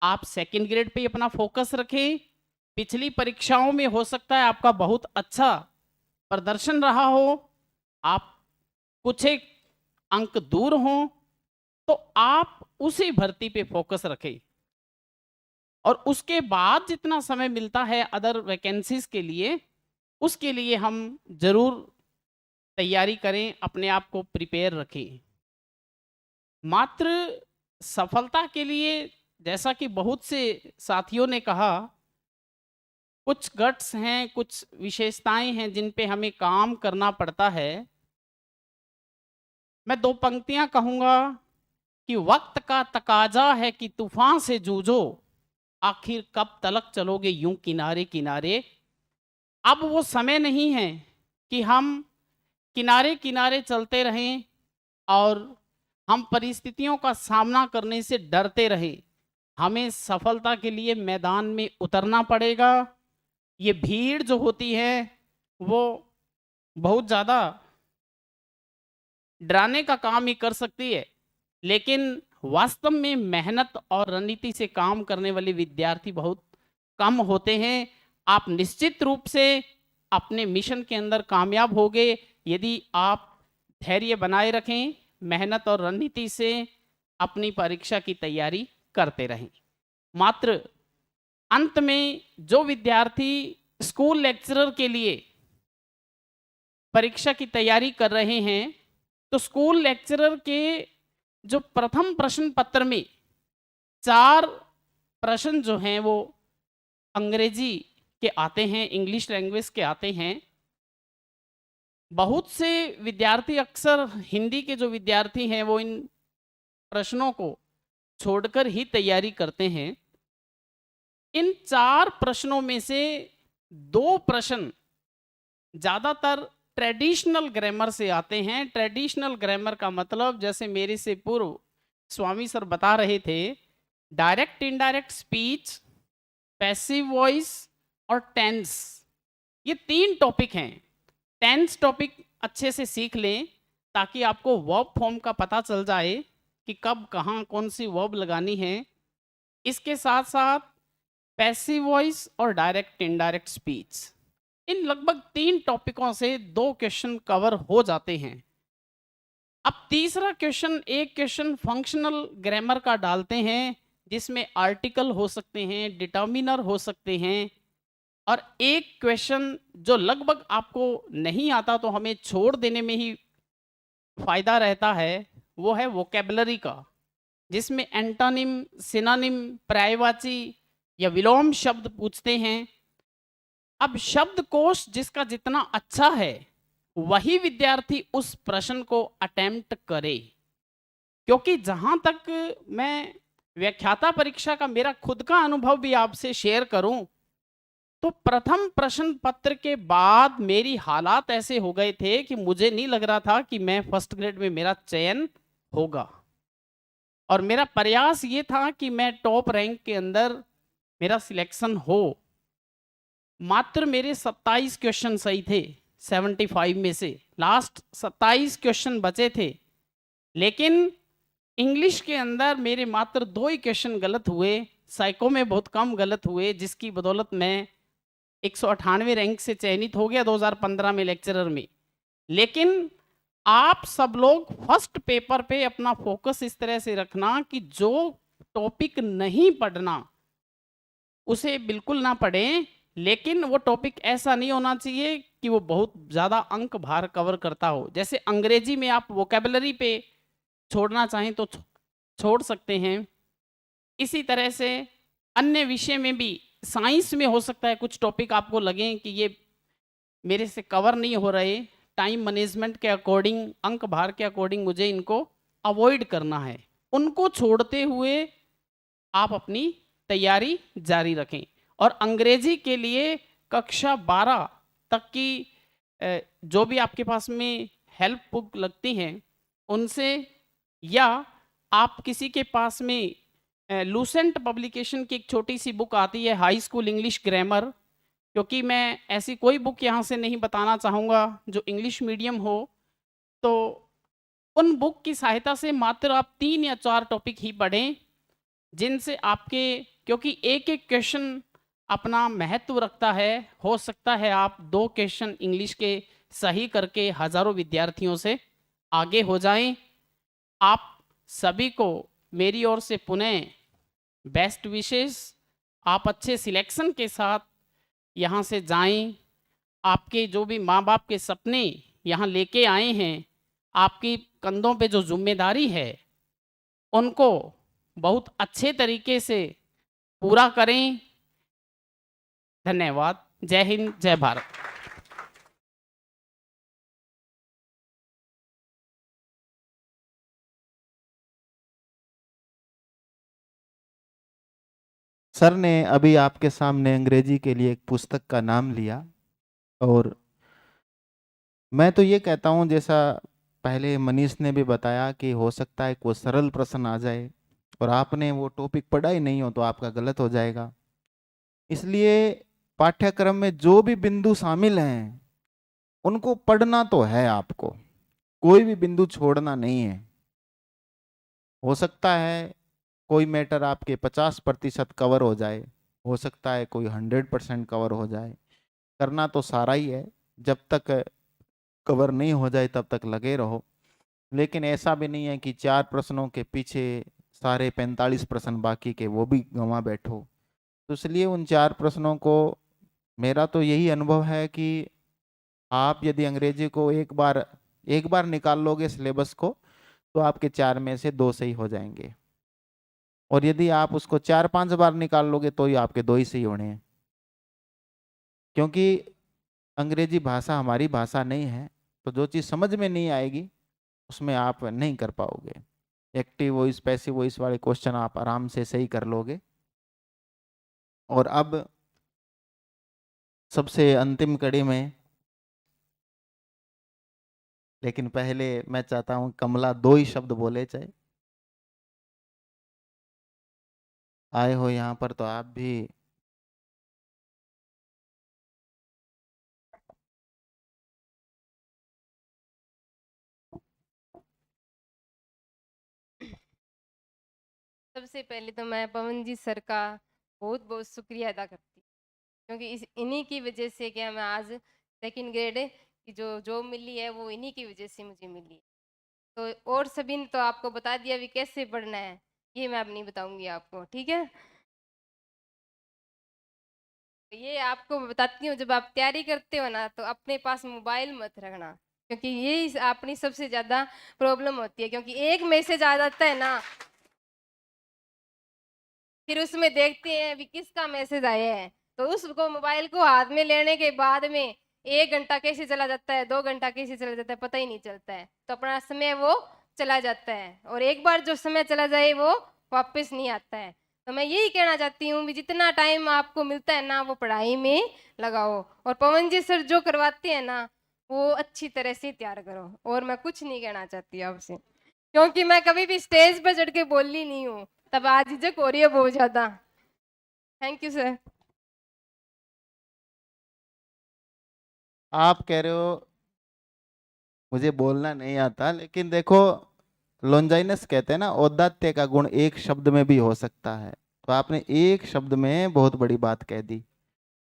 आप सेकंड ग्रेड पे अपना फोकस रखें। पिछली परीक्षाओं में हो सकता है आपका बहुत अच्छा प्रदर्शन रहा हो, आप कुछ एक अंक दूर हों, तो आप उसी भर्ती पे फोकस रखें और उसके बाद जितना समय मिलता है अदर वैकेंसीज के लिए, उसके लिए हम जरूर तैयारी करें, अपने आप को प्रिपेयर रखें। मात्र सफलता के लिए, जैसा कि बहुत से साथियों ने कहा, कुछ गट्स हैं, कुछ विशेषताएं हैं जिन पे हमें काम करना पड़ता है। मैं दो पंक्तियां कहूंगा कि वक्त का तकाजा है कि तूफान से जूझो, आखिर कब तलक चलोगे यूं किनारे किनारे। अब वो समय नहीं है कि हम किनारे किनारे चलते रहें और हम परिस्थितियों का सामना करने से डरते रहें। हमें सफलता के लिए मैदान में उतरना पड़ेगा। ये भीड़ जो होती है वो बहुत ज़्यादा डराने का काम ही कर सकती है, लेकिन वास्तव में मेहनत और रणनीति से काम करने वाले विद्यार्थी बहुत कम होते हैं। आप निश्चित रूप से अपने मिशन के अंदर कामयाब होंगे यदि आप धैर्य बनाए रखें, मेहनत और रणनीति से अपनी परीक्षा की तैयारी करते रहें। मात्र अंत में जो विद्यार्थी स्कूल लेक्चरर के लिए परीक्षा की तैयारी कर रहे हैं, तो स्कूल लेक्चरर के जो प्रथम प्रश्न पत्र में 4 प्रश्न जो हैं वो अंग्रेजी के आते हैं, इंग्लिश लैंग्वेज के आते हैं। बहुत से विद्यार्थी, अक्सर हिंदी के जो विद्यार्थी हैं, वो इन प्रश्नों को छोड़कर ही तैयारी करते हैं। इन 4 प्रश्नों में से 2 प्रश्न ज़्यादातर ट्रेडिशनल ग्रामर से आते हैं। ट्रेडिशनल ग्रामर का मतलब, जैसे मेरे से पूर्व स्वामी सर बता रहे थे, direct indirect speech, passive voice और टेंस, ये 3 टॉपिक हैं। टेंस टॉपिक अच्छे से सीख लें ताकि आपको वर्ब फॉर्म का पता चल जाए कि कब कहाँ कौन सी वर्ब लगानी है। इसके साथ साथ पैसिव वॉइस और डायरेक्ट इनडायरेक्ट स्पीच, इन लगभग 3 टॉपिकों से 2 क्वेश्चन कवर हो जाते हैं। अब तीसरा क्वेश्चन, एक क्वेश्चन फंक्शनल ग्रामर का डालते हैं जिसमें आर्टिकल हो सकते हैं, डिटर्मिनर हो सकते हैं, और एक क्वेश्चन जो लगभग आपको नहीं आता तो हमें छोड़ देने में ही फायदा रहता है, वो है वोकेबलरी का, जिसमें एंटोनिम, सिनोनिम, पर्यायवाची या विलोम शब्द पूछते हैं। अब शब्दकोश जिसका जितना अच्छा है वही विद्यार्थी उस प्रश्न को अटेम्प्ट करे, क्योंकि जहां तक मैं व्याख्याता परीक्षा का मेरा खुद का अनुभव भी आपसे शेयर करूं, तो प्रथम प्रश्न पत्र के बाद मेरी हालात ऐसे हो गए थे कि मुझे नहीं लग रहा था कि मैं फर्स्ट ग्रेड में मेरा चयन होगा, और मेरा प्रयास ये था कि मैं टॉप रैंक के अंदर मेरा सिलेक्शन हो। मात्र मेरे 27 क्वेश्चन सही थे 75 में से, लास्ट 27 क्वेश्चन बचे थे, लेकिन इंग्लिश के अंदर मेरे मात्र 2 ही क्वेश्चन गलत हुए, साइको में बहुत कम गलत हुए, जिसकी बदौलत मैं 198 रैंक से चयनित हो गया 2015 में लेक्चरर में। लेकिन आप सब लोग फर्स्ट पेपर पे अपना फोकस इस तरह से रखना कि जो टॉपिक नहीं पढ़ना उसे बिल्कुल ना पढ़ें, लेकिन वो टॉपिक ऐसा नहीं होना चाहिए कि वो बहुत ज़्यादा अंक भार कवर करता हो। जैसे अंग्रेजी में आप वोकेबलरी पे छोड़ना चाहें तो छोड़ सकते हैं। इसी तरह से अन्य विषय में भी, साइंस में हो सकता है कुछ टॉपिक आपको लगें कि ये मेरे से कवर नहीं हो रहे, टाइम मैनेजमेंट के अकॉर्डिंग, अंक भार के अकॉर्डिंग मुझे इनको अवॉइड करना है, उनको छोड़ते हुए आप अपनी तैयारी जारी रखें। और अंग्रेजी के लिए कक्षा 12 तक की जो भी आपके पास में हेल्प बुक लगती हैं उनसे, या आप किसी के पास में लूसेंट पब्लिकेशन की एक छोटी सी बुक आती है हाई स्कूल इंग्लिश ग्रामर, क्योंकि मैं ऐसी कोई बुक यहाँ से नहीं बताना चाहूँगा जो इंग्लिश मीडियम हो, तो उन बुक की सहायता से मात्र आप 3 या 4 टॉपिक ही पढ़ें, जिनसे आपके, क्योंकि एक एक क्वेश्चन अपना महत्व रखता है, हो सकता है आप 2 क्वेश्चन इंग्लिश के सही करके हजारों विद्यार्थियों से आगे हो जाएं। आप सभी को मेरी ओर से पुनः बेस्ट विशेस। आप अच्छे सिलेक्शन के साथ यहाँ से जाएं। आपके जो भी माँ बाप के सपने यहाँ लेके आए हैं, आपकी कंधों पे जो जिम्मेदारी है उनको बहुत अच्छे तरीके से पूरा करें। धन्यवाद। जय हिंद, जय भारत। सर ने अभी आपके सामने अंग्रेजी के लिए एक पुस्तक का नाम लिया, और मैं तो ये कहता हूँ, जैसा पहले मनीष ने भी बताया कि हो सकता है कोई सरल प्रश्न आ जाए और आपने वो टॉपिक पढ़ा ही नहीं हो तो आपका गलत हो जाएगा। इसलिए पाठ्यक्रम में जो भी बिंदु शामिल हैं उनको पढ़ना तो है, आपको कोई भी बिंदु छोड़ना नहीं है। हो सकता है कोई मैटर आपके 50% कवर हो जाए, हो सकता है कोई 100% कवर हो जाए। करना तो सारा ही है, जब तक कवर नहीं हो जाए तब तक लगे रहो। लेकिन ऐसा भी नहीं है कि 4 प्रश्नों के पीछे सारे 45 प्रश्न बाकी के वो भी गंवा बैठो। तो इसलिए उन 4 प्रश्नों को, मेरा तो यही अनुभव है कि आप यदि अंग्रेजी को एक बार निकाल लोगे सिलेबस को, तो आपके 4 में से 2 सही हो जाएंगे, और यदि आप उसको 4-5 बार निकाल लोगे तो ही आपके 2 ही सही होने हैं। क्योंकि अंग्रेजी भाषा हमारी भाषा नहीं है, तो जो चीज़ समझ में नहीं आएगी उसमें आप नहीं कर पाओगे। एक्टिव वॉइस, पैसिव वॉइस वाले क्वेश्चन आप आराम से सही कर लोगे। और अब सबसे अंतिम कड़ी में, लेकिन पहले मैं चाहता हूं कमला 2 ही शब्द बोले, चाहे आए हो यहाँ पर तो आप भी सबसे पहले तो मैं पवन जी सर का बहुत बहुत शुक्रिया अदा करती हूँ, क्योंकि इन्हीं की वजह से क्या मैं आज सेकंड ग्रेड की जो जॉब मिली है वो इन्हीं की वजह से मुझे मिली है। तो और सभी ने तो आपको बता दिया भी कैसे पढ़ना है, ये मैं अब नहीं बताऊंगी आपको, ठीक है। तो ये आपको बताती हूँ, जब आप तैयारी करते हो ना तो अपने पास मोबाइल मत रखना, क्योंकि ये अपनी सबसे ज्यादा प्रॉब्लम होती है। क्योंकि एक मैसेज आ जाता है ना, फिर उसमें देखते हैं भी किसका मैसेज आया है, तो उसको मोबाइल को हाथ में लेने के बाद में 1 घंटा कैसे चला जाता है, 2 घंटा कैसे चला जाता है, पता ही नहीं चलता है। तो अपना समय वो चला जाता है, और एक बार जो समय चला जाए वो वापस नहीं आता है। तो मैं यही कहना चाहती हूँ भी जितना टाइम आपको मिलता है ना वो पढ़ाई में लगाओ, और पवन जी सर जो करवाते हैं ना वो अच्छी तरह से तैयार करो। और मैं कुछ नहीं कहना चाहती आपसे, क्योंकि मैं कभी भी स्टेज पर चढ़ के बोली नहीं हूँ, तब आज झिझक हो रही है बहुत ज्यादा। Thank you sir. आप कह रहे हो मुझे बोलना नहीं आता, लेकिन देखो लॉन्जाइनस कहते हैं ना, औदात्य का गुण एक शब्द में भी हो सकता है। तो आपने एक शब्द में बहुत बड़ी बात कह दी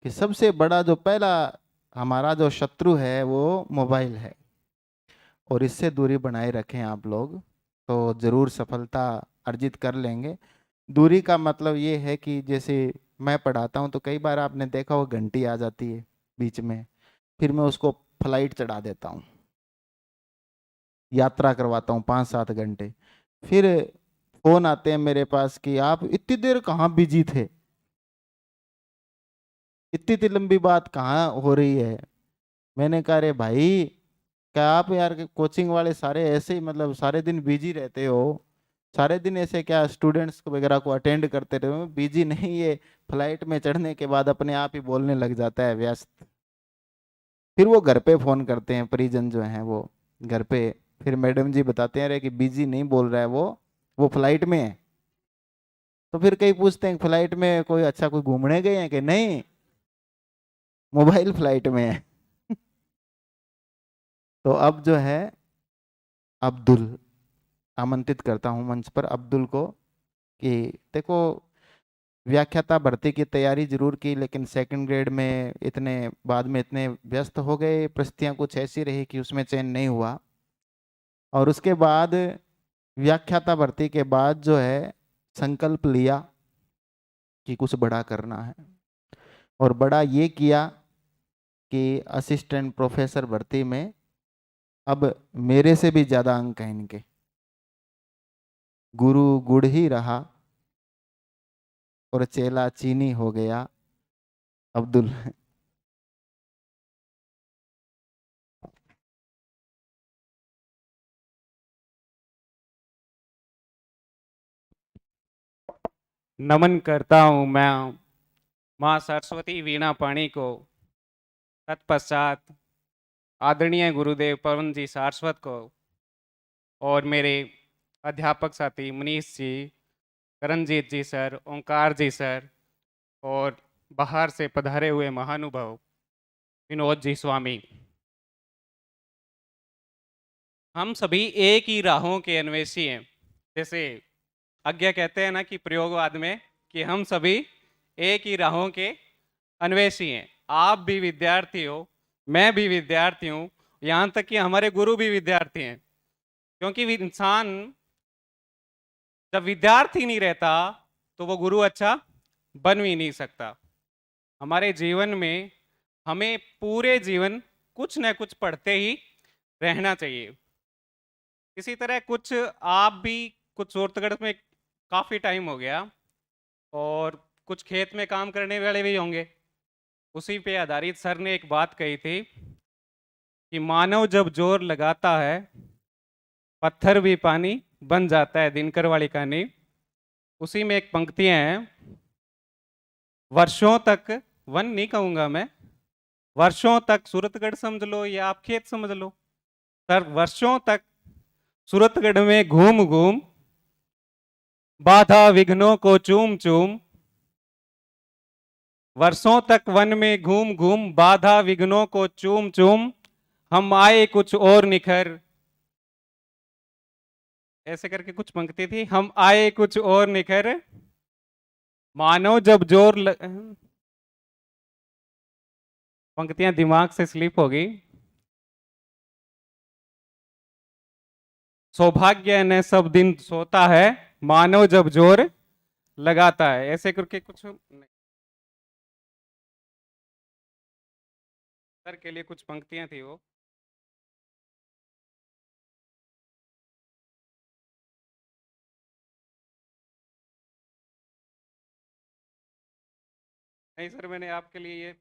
कि सबसे बड़ा जो पहला हमारा जो शत्रु है वो मोबाइल है, और इससे दूरी बनाए रखें आप लोग तो जरूर सफलता अर्जित कर लेंगे। दूरी का मतलब ये है कि जैसे मैं पढ़ाता हूँ तो कई बार आपने देखा वो घंटी आ जाती है बीच में, फिर मैं उसको फ्लाइट चढ़ा देता हूँ, यात्रा करवाता हूँ 5-7 घंटे, फिर फोन आते हैं मेरे पास कि आप इतनी देर कहाँ बिजी थे, इतनी लंबी बात कहाँ हो रही है। मैंने कहा रे भाई, क्या आप यार कोचिंग वाले सारे ऐसे ही मतलब सारे दिन बिजी रहते हो, सारे दिन ऐसे क्या स्टूडेंट्स को वगैरह को अटेंड करते रहे, बिजी नहीं, ये फ्लाइट में चढ़ने के बाद अपने आप ही बोलने लग जाता है व्यस्त। फिर वो घर पे फोन करते हैं, परिजन जो हैं वो घर पे, फिर मैडम जी बताते हैं अरे कि बिजी नहीं बोल रहा है वो फ्लाइट में है। तो फिर कई पूछते हैं फ्लाइट में कोई अच्छा कोई घूमने गए हैं कि नहीं, मोबाइल फ्लाइट में है। तो अब जो है अब्दुल, आमंत्रित करता हूं मंच पर अब्दुल को कि देखो व्याख्याता भर्ती की तैयारी जरूर की, लेकिन सेकंड ग्रेड में इतने बाद में इतने व्यस्त हो गए, परिस्थितियां कुछ ऐसी रही कि उसमें चयन नहीं हुआ। और उसके बाद व्याख्याता भर्ती के बाद जो है संकल्प लिया कि कुछ बड़ा करना है, और बड़ा ये किया कि असिस्टेंट प्रोफेसर भर्ती में अब मेरे से भी ज़्यादा अंक हैं इनके। गुरु गुड़ ही रहा और चेला चीनी हो गया अब्दुल। नमन करता हूँ मैं माँ सरस्वती वीणा पाणी को। तत्पश्चात आदरणीय गुरुदेव पवन जी सारस्वत को और मेरे अध्यापक साथी मनीष जी, करणजीत जी सर, ओंकार जी सर और बाहर से पधारे हुए महानुभाव विनोद जी स्वामी। हम सभी एक ही राहों के अन्वेषी हैं। जैसे आज्ञा कहते हैं ना कि प्रयोगवाद में कि हम सभी एक ही राहों के अन्वेषी हैं। आप भी विद्यार्थी हो, मैं भी विद्यार्थी हूँ, यहाँ तक कि हमारे गुरु भी विद्यार्थी हैं। क्योंकि इंसान जब विद्यार्थी नहीं रहता तो वो गुरु अच्छा बन भी नहीं सकता। हमारे जीवन में हमें पूरे जीवन कुछ न कुछ पढ़ते ही रहना चाहिए। इसी तरह कुछ आप भी कुछ सूरतगढ़ में काफ़ी टाइम हो गया और कुछ खेत में काम करने वाले भी होंगे। उसी पे आधारित सर ने एक बात कही थी कि मानव जब जोर लगाता है पत्थर भी पानी बन जाता है, दिनकर वाली कहानी। उसी में एक पंक्तियां हैं, वर्षों तक, वन नहीं कहूँगा मैं, वर्षों तक सूरतगढ़ समझ लो या आप खेत समझ लो सर, वर्षों तक सूरतगढ़ में घूम घूम बाधा विघ्नों को चूम चूम, वर्षों तक वन में घूम घूम बाधा विघ्नों को चूम चूम, हम आए कुछ और निखर, ऐसे करके कुछ पंक्ति थी, हम आए कुछ और निखर, मानो जब पंक्तियां दिमाग से स्लिप हो गई। सौभाग्य ने सब दिन सोता है, मानव जब जोर लगाता है, ऐसे करके कुछ सर के लिए कुछ पंक्तियां थी वो। नहीं सर, मैंने आपके लिए ये,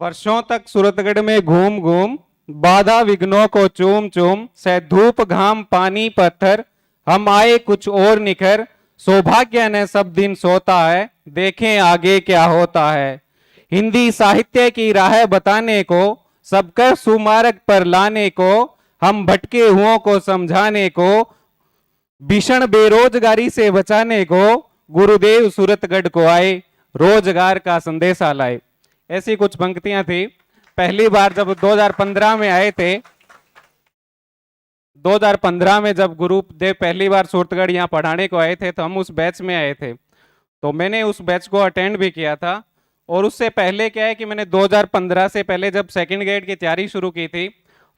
वर्षों तक सूरतगढ़ में घूम घूम बाधा विघ्नों को चूम चूम, से धूप घाम पानी पत्थर, हम आए कुछ और निखर, सौभाग्य ने सब दिन सोता है, देखें आगे क्या होता है। हिंदी साहित्य की राह बताने को, सबकर सुमार्ग पर लाने को, हम भटके हुओं को समझाने को, भीषण बेरोजगारी से बचाने को, गुरुदेव सूरतगढ़ को आए, रोजगार का संदेशा लाए। ऐसी कुछ पंक्तियां थी। पहली बार जब 2015 में आए थे, 2015 में जब गुरुदेव पहली बार सूरतगढ़ यहाँ पढ़ाने को आए थे तो हम उस बैच में आए थे, तो मैंने उस बैच को अटेंड भी किया था। और उससे पहले क्या है कि मैंने 2015 से पहले जब सेकंड ग्रेड की तैयारी शुरू की थी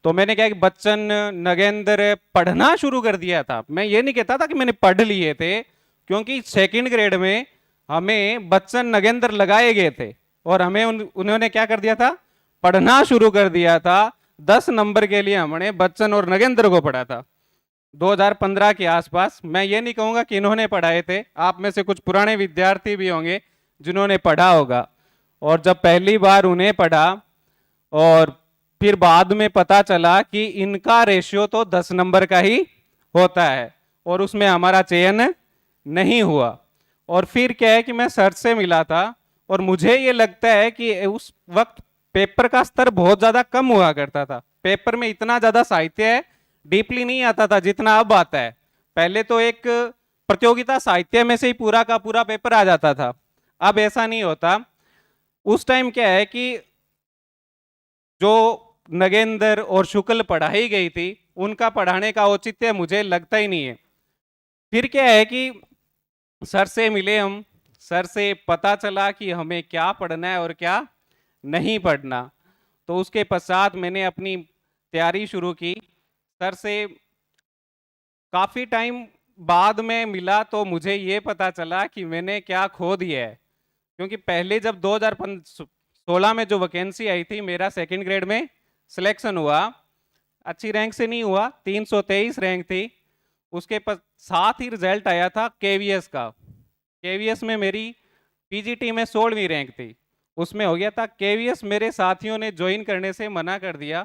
तो मैंने क्या कि बच्चन नगेंद्र पढ़ना शुरू कर दिया था। मैं ये नहीं कहता था कि मैंने पढ़ लिए थे, क्योंकि सेकंड ग्रेड में हमें बच्चन नगेंद्र लगाए गए थे और हमें उन्होंने क्या कर दिया था, पढ़ना शुरू कर दिया था। 10 नंबर के लिए हमने बच्चन और नगेंद्र को पढ़ा था 2015 के आसपास। मैं ये नहीं कहूँगा कि इन्होंने पढ़ाए थे, आप में से कुछ पुराने विद्यार्थी भी होंगे जिन्होंने पढ़ा होगा। और जब पहली बार उन्हें पढ़ा और फिर बाद में पता चला कि इनका रेशियो तो 10 नंबर का ही होता है, और उसमें हमारा चयन नहीं हुआ। और फिर क्या है कि मैं सर से मिला था और मुझे ये लगता है कि उस वक्त पेपर का स्तर बहुत ज्यादा कम हुआ करता था। पेपर में इतना ज्यादा साहित्य डीपली नहीं आता था जितना अब आता है। पहले तो एक प्रतियोगिता साहित्य में से ही पूरा का पूरा पेपर आ जाता था, अब ऐसा नहीं होता। उस टाइम क्या है कि जो नगेंद्र और शुक्ल पढ़ाई गई थी उनका पढ़ाने का औचित्य मुझे लगता ही नहीं है। फिर क्या है कि सर से मिले हम, सर से पता चला कि हमें क्या पढ़ना है और क्या नहीं पढ़ना। तो उसके पश्चात मैंने अपनी तैयारी शुरू की। सर से काफ़ी टाइम बाद में मिला तो मुझे ये पता चला कि मैंने क्या खो दिया है। क्योंकि पहले जब 2016 में जो वैकेंसी आई थी, मेरा सेकंड ग्रेड में सिलेक्शन हुआ, अच्छी रैंक से नहीं हुआ, 323 रैंक थी। उसके साथ ही रिजल्ट आया था केवीएस का। केवीएस में मेरी पीजीटी में 16वीं रैंक थी, उसमें हो गया था केवीएस। मेरे साथियों ने ज्वाइन करने से मना कर दिया,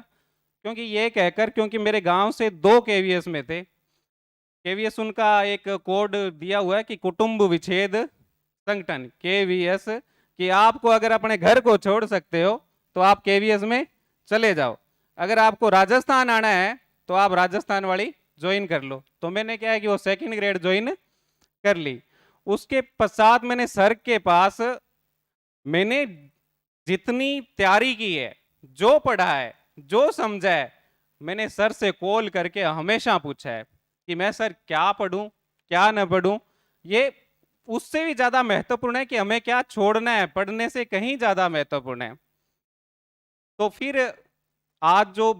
क्योंकि ये कहकर, क्योंकि मेरे गांव से 2 केवीएस में थे। केवीएस उनका एक कोड दिया हुआ है कि कुटुंब विच्छेद संगठन, केवीएस, कि आपको अगर अपने घर को छोड़ सकते हो तो आप केवीएस में चले जाओ, अगर आपको राजस्थान आना है तो आप राजस्थान वाली ज्वाइन कर लो। तो मैंने क्या है कि वो सेकंड ग्रेड ज्वाइन कर ली। उसके पश्चात मैंने सर के पास मैंने जितनी तैयारी की है, जो पढ़ा है, जो समझा है, मैंने सर से कॉल करके हमेशा पूछा है कि मैं सर क्या पढ़ूं क्या न पढ़ूं। ये उससे भी ज्यादा महत्वपूर्ण है कि हमें क्या छोड़ना है, पढ़ने से कहीं ज्यादा महत्वपूर्ण है। तो फिर आज जो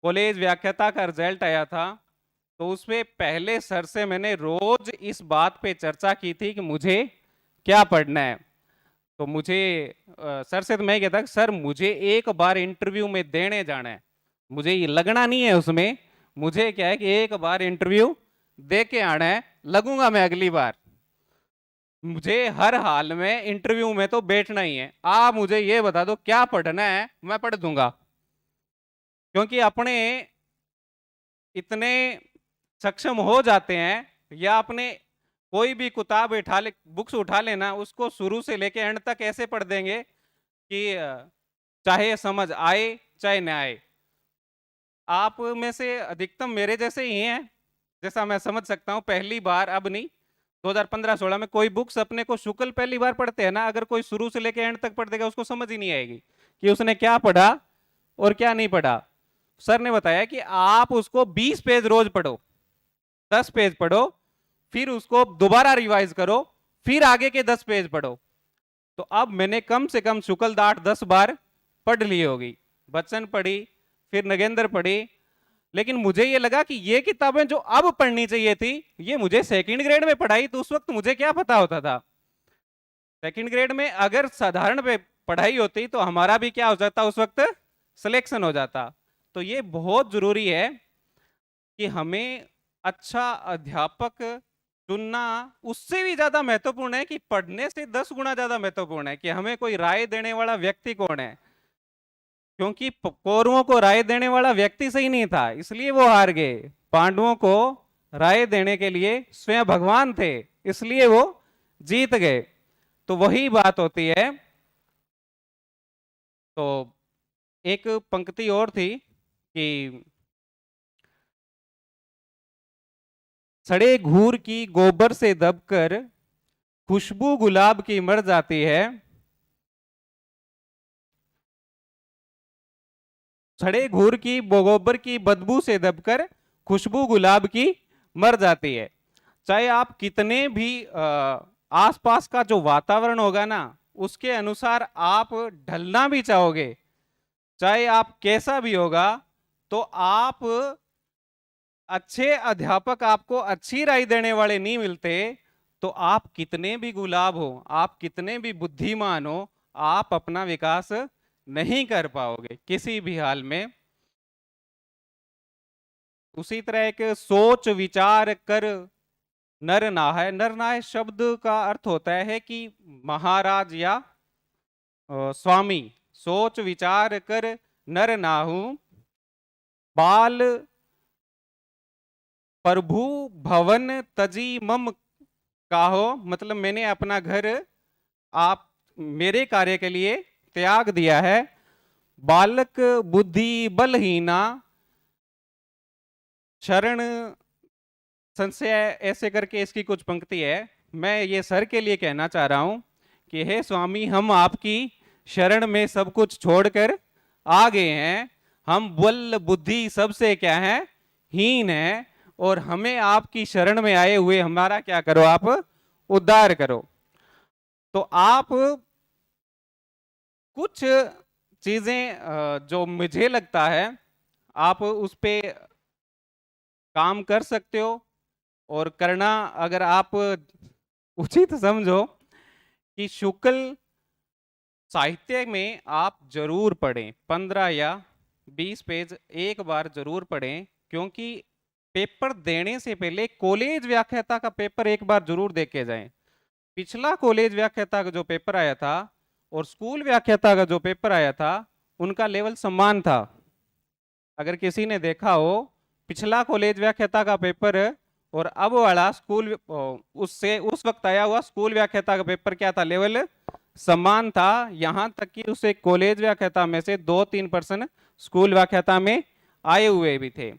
कॉलेज व्याख्याता का रिजल्ट आया था, तो उसमें पहले सर से मैंने रोज इस बात पे चर्चा की थी कि मुझे क्या पढ़ना है। तो मुझे सर से तो मैं कहता सर मुझे एक बार इंटरव्यू में देने जाना है, मुझे ये लगना नहीं है उसमें, मुझे क्या है कि एक बार इंटरव्यू दे के आना है, लगूंगा मैं अगली बार, मुझे हर हाल में इंटरव्यू में तो बैठना ही है। आप मुझे ये बता दो क्या पढ़ना है, मैं पढ़ दूंगा। क्योंकि अपने इतने सक्षम हो जाते हैं, या अपने कोई भी किताब उठा ले, बुक्स उठा लेना, उसको शुरू से लेके एंड तक ऐसे पढ़ देंगे कि चाहे समझ आए चाहे न आए। आप में से अधिकतम मेरे जैसे ही हैं, जैसा मैं समझ सकता हूँ। पहली बार, अब नहीं, 2015-16 में कोई बुक्स अपने को शुक्ल पहली बार पढ़ते हैं ना, अगर कोई शुरू से लेके एंड तक पढ़ देगा उसको समझ ही नहीं आएगी कि उसने क्या पढ़ा और क्या नहीं पढ़ा। सर ने बताया कि आप उसको 20 पेज रोज पढ़ो, 10 पेज पढ़ो, फिर उसको दोबारा रिवाइज करो, फिर आगे के 10 पेज पढ़ो। तो अब मैंने कम से कम शुक्ल 8-10 बार पढ़ ली होगी। बच्चन पढ़ी, फिर नगेंद्र पढ़ी, लेकिन मुझे ये लगा कि ये किताबें जो अब पढ़नी चाहिए थी, ये मुझे सेकंड ग्रेड में पढ़ाई। तो उस वक्त मुझे क्या पता होता था, सेकंड ग्रेड में अगर साधारण पे पढ़ाई होती तो हमारा भी क्या हो जाता, उस वक्त सिलेक्शन हो जाता। तो ये बहुत जरूरी है कि हमें अच्छा अध्यापक चुनना उससे भी ज्यादा महत्वपूर्ण है कि पढ़ने से 10 गुना ज्यादा महत्वपूर्ण है कि हमें कोई राय देने वाला व्यक्ति कौन है। क्योंकि कौरवों को राय देने वाला व्यक्ति सही नहीं था, इसलिए वो हार गए। पांडवों को राय देने के लिए स्वयं भगवान थे, इसलिए वो जीत गए। तो वही बात होती है। तो एक पंक्ति और थी कि सड़े घूर की गोबर से दबकर खुशबू गुलाब की मर जाती है, सड़े घूर की गोबर की बदबू से दबकर खुशबू गुलाब की मर जाती है। चाहे आप कितने भी आसपास का जो वातावरण होगा ना, उसके अनुसार आप ढलना भी चाहोगे, चाहे आप कैसा भी होगा, तो आप अच्छे अध्यापक आपको अच्छी राय देने वाले नहीं मिलते, तो आप कितने भी गुलाब हो, आप कितने भी बुद्धिमान हो, आप अपना विकास नहीं कर पाओगे किसी भी हाल में। उसी तरह एक सोच विचार कर नर नाहय, नर नाहय शब्द का अर्थ होता है कि महाराज या स्वामी। सोच विचार कर नर नाहु, बाल प्रभु भवन तजी मम काहो, मतलब मैंने अपना घर आप मेरे कार्य के लिए त्याग दिया है। बालक बुद्धि बलहीना शरण संशय, ऐसे करके इसकी कुछ पंक्ति है। मैं ये सर के लिए कहना चाह रहा हूं कि हे स्वामी, हम आपकी शरण में सब कुछ छोड़कर आ गए हैं। हम बल बुद्धि सबसे क्या है, हीन है, और हमें आपकी शरण में आए हुए हमारा क्या करो, आप उद्धार करो। तो आप कुछ चीजें जो मुझे लगता है आप उस पे काम कर सकते हो, और करना अगर आप उचित समझो कि शुक्ल साहित्य में आप जरूर पढ़ें, 15 या 20 पेज एक बार जरूर पढ़ें, क्योंकि पेपर देने से पहले कॉलेज व्याख्याता का पेपर एक बार जरूर दे के जाएं। पिछला कॉलेज व्याख्याता का जो पेपर आया था और स्कूल व्याख्याता का जो पेपर आया था, उनका लेवल समान था। अगर किसी ने देखा हो पिछला कॉलेज व्याख्याता का पेपर और अब वाला स्कूल, उससे उस वक्त आया हुआ स्कूल व्याख्याता का पेपर क्या था, लेवल समान था। यहां तक कि उसे कॉलेज व्याख्याता में से 2-3% स्कूल व्याख्याता में आए हुए भी थे।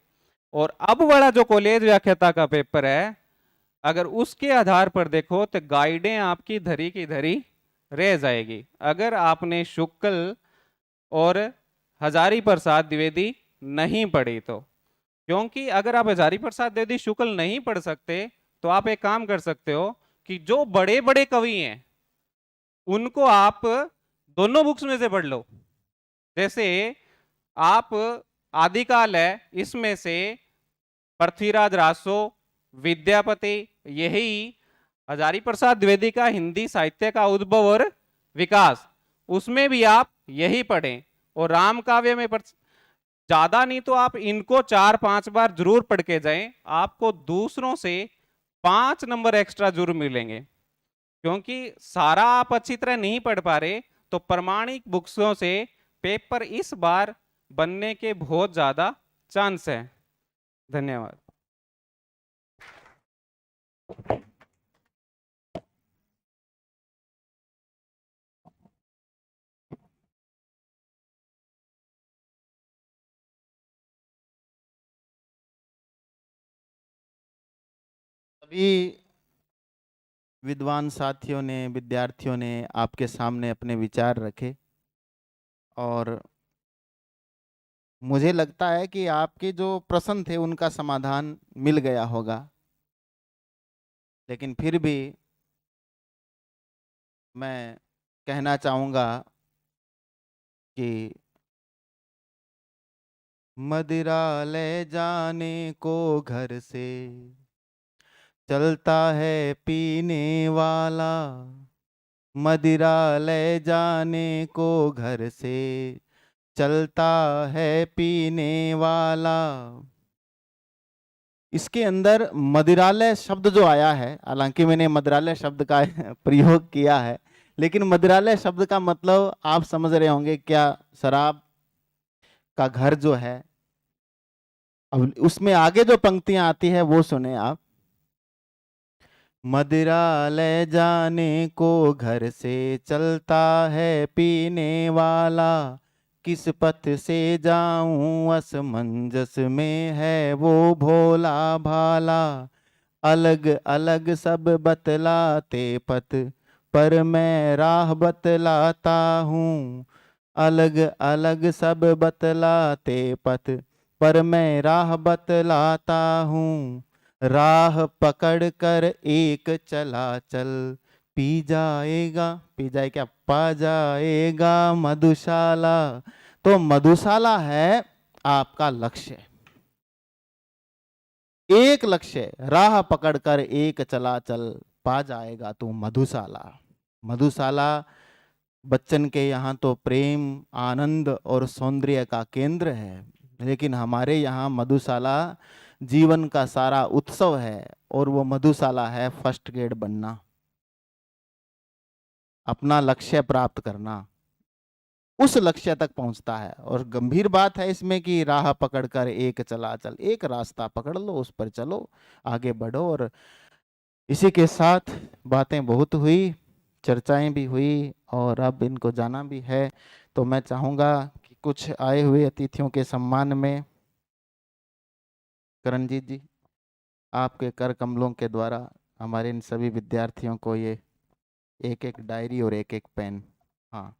और अब वाला जो कॉलेज व्याख्याता का पेपर है, अगर उसके आधार पर देखो तो गाइडें आपकी धरी की धरी रह जाएगी, अगर आपने शुक्ल और हजारी प्रसाद द्विवेदी नहीं पढ़ी तो। क्योंकि अगर आप हजारी प्रसाद द्विवेदी शुक्ल नहीं पढ़ सकते तो आप एक काम कर सकते हो कि जो बड़े बड़े कवि हैं उनको आप दोनों बुक्स में से पढ़ लो। जैसे आप आदिकाल है, इसमें से पृथ्वीराज रासो, विद्यापति, यही हजारी प्रसाद द्विवेदी का हिंदी साहित्य का उद्भव और विकास, उसमें भी आप यही पढ़ें। और राम काव्य में ज्यादा नहीं तो आप इनको 4-5 बार जरूर पढ़ के जाएं, आपको दूसरों से 5 नंबर एक्स्ट्रा जरूर मिलेंगे। क्योंकि सारा आप अच्छी तरह नहीं पढ़ पा रहे, तो प्रमाणिक बुक्सों से पेपर इस बार बनने के बहुत ज्यादा चांस है। धन्यवाद। सभी विद्वान साथियों ने, विद्यार्थियों ने आपके सामने अपने विचार रखे, और मुझे लगता है कि आपके जो प्रश्न थे उनका समाधान मिल गया होगा। लेकिन फिर भी मैं कहना चाहूँगा कि मदिरा ले जाने को घर से चलता है पीने वाला, मदिरा ले जाने को घर से चलता है पीने वाला। इसके अंदर मदिरालय शब्द जो आया है, हालांकि मैंने मदिरालय शब्द का प्रयोग किया है, लेकिन मदिरालय शब्द का मतलब आप समझ रहे होंगे क्या, शराब का घर जो है। अब उसमें आगे जो पंक्तियां आती है वो सुने आप। मदिरा ले जाने को घर से चलता है पीने वाला, किस पथ से जाऊं असमंजस में है वो भोला भाला। अलग अलग सब बतलाते पथ पर मैं राह बतलाता हूँ, अलग अलग सब बतलाते पथ पर मैं राह बतलाता हूँ। राह पकड़ कर एक चला चल, पी जाएगा, पी जाए क्या, पा जाएगा मधुशाला। तो मधुशाला है आपका लक्ष्य, एक लक्ष्य, राह पकड़कर एक चला चल, पा जाएगा तू मधुशाला। मधुशाला बच्चन के यहाँ तो प्रेम, आनंद और सौंदर्य का केंद्र है, लेकिन हमारे यहाँ मधुशाला जीवन का सारा उत्सव है, और वो मधुशाला है फर्स्ट ग्रेड बनना, अपना लक्ष्य प्राप्त करना। उस लक्ष्य तक पहुंचता है। और गंभीर बात है इसमें कि राह पकड़कर एक चला चल, एक रास्ता पकड़ लो, उस पर चलो, आगे बढ़ो। और इसी के साथ बातें बहुत हुई, चर्चाएं भी हुई और अब इनको जाना भी है। तो मैं चाहूँगा कि कुछ आए हुए अतिथियों के सम्मान में करणजीत जी, आपके कर कमलों के द्वारा हमारे इन सभी विद्यार्थियों को ये एक एक डायरी और एक एक पेन, हाँ,